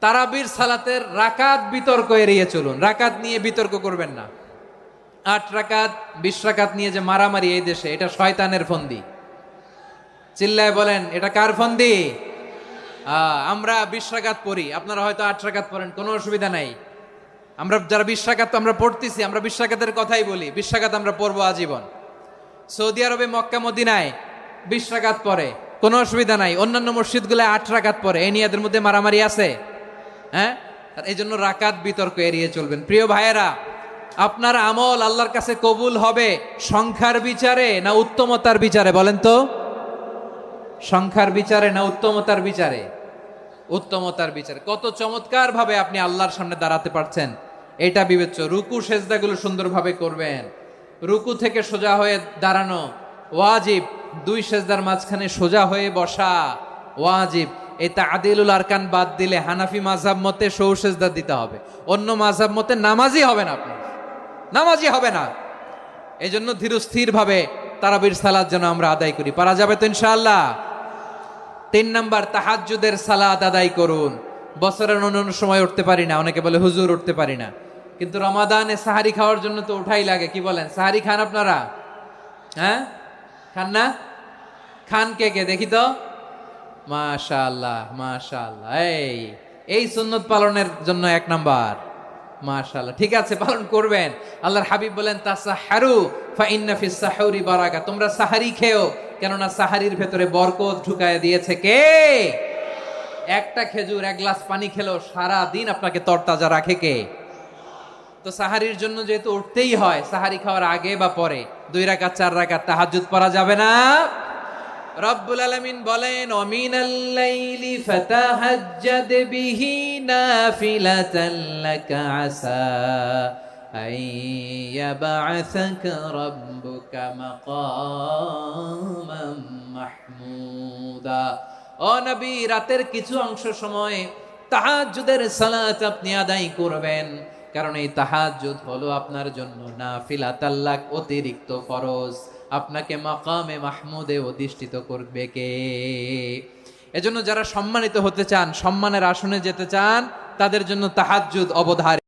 তারাবির সালাতের রাকাত বিতর্ক এড়িয়ে চলুন। রাকাত নিয়ে বিতর্ক করবেন না। 8 রাকাত 20 রাকাত নিয়ে যে মারামারি এই দেশে, এটা শয়তানের ফন্দি। চিল্লায় বলেন, এটা কার ফন্দি? আমরা 20 রাকাত পড়ি, আপনারা হয়তো 8 রাকাত পড়েন, কোনো অসুবিধা নাই। আমরা যারা 20 রাকাত আমরা পড়তেছি, আমরা 20 রাকাতের কথাই বলি। 20 রাকাত আমরা পড়বো আজীবন। সৌদি আরবে মক্কা মদিনায় 20 রাকাত পড়ে, কোনো অসুবিধা নাই। অন্যান্য মসজিদগুলো 8 রাকাত পড়ে, এই নিয়ে এদের মধ্যে মারামারি আছে? হ্যাঁ, এই জন্য রাকাত বিতর্ক এড়িয়ে চলবেন। প্রিয় ভাইয়েরা, আপনার আমল আল্লাহর কাছে কবুল হবে সংখ্যার বিচারে না উত্তমতার বিচারে? বলেন তো, সংখ্যার বিচারে না উত্তমতার বিচারে? উত্তমতার বিচারে। কত চমৎকার ভাবে আপনি আল্লাহর সামনে দাঁড়াতে পারছেন এটা বিবেচ্য। রুকু সেজদাগুলো সুন্দরভাবে করবেন। রুকু থেকে সোজা হয়ে দাঁড়ানো ওয়াজিব, 2 সেজদার মাঝখানে সোজা হয়ে বসা ওয়াজিব। এই তাদিলুল আরকান বাদ দিলে হানাফি মাযহাব মতে সৌ সেজদা দিতে হবে। অন্য মাযহাব মতে নামাজই হবে না, আপনি নামাজই হবে না। এই জন্য ধীরস্থির ভাবে তারাবির সালাত যেন আমরা আদায় করি। পারা যাবে তো ইনশাআল্লাহ? 3 নাম্বার, তাহাজ্জুদের সালাত আদায় করুন। বছরের অন্য সময় উঠতে পারি না, অনেকে বলে হুজুর উঠতে পারি না, কিন্তু রমাদানে সাহারি খাওয়ার জন্য তো উঠাই লাগে। কি বলেন, সাহারি খান আপনারা? হ্যাঁ, খান না? খান কে কে দেখি তো? মাশাআল্লাহ মাশাআল্লাহ। এই সুন্নত পালনের জন্য 1 নাম্বার। মাশাআল্লাহ, ঠিক আছে, পালন করবেন। আল্লাহর হাবিব বলেন, তাসাহারু ফা ইন্না ফিস সাহুরি বারাকা। তোমরা সাহারি খেও, কেননা সাহারির ভেতরে বরকত ঢুকায় দিয়েছে কে? একটা খেজুর, 1 গ্লাস পানি খেলেও সারা দিন আপনাকে তরতাজা রাখে কে? তো সাহারির জন্য যেহেতু উঠতেই হয়, সাহারি খাওয়ার আগে বা পরে 2 রাকাত 4 রাকাত তাহাজ্জুদ পড়া যাবে না? রব্বুল আলামিন বলেন, ওয়ামিনাল লাইলি ফাতাহাজ্জাদ বিহি নাফিলাতান লাকা আসা আইয়াবআসাকা রাব্বুকা মাকামান মাহমুদা। ও নবী, রাতের কিছু অংশ সময় তাহাজ্জুদের সালাত আপনি আদায় করবেন, কারণ এই তাহাজ্জুদ হলো আপনার জন্য নাফিলাতাল লাক, অতিরিক্ত ফরজ। আপনাকে মাকামে মাহমুদে অধিষ্ঠিত করবে কে? এজন্য যারা সম্মানিত হতে চান, সম্মানের আসনে যেতে চান, তাদের জন্য তাহাজ্জুদ অবধারিত।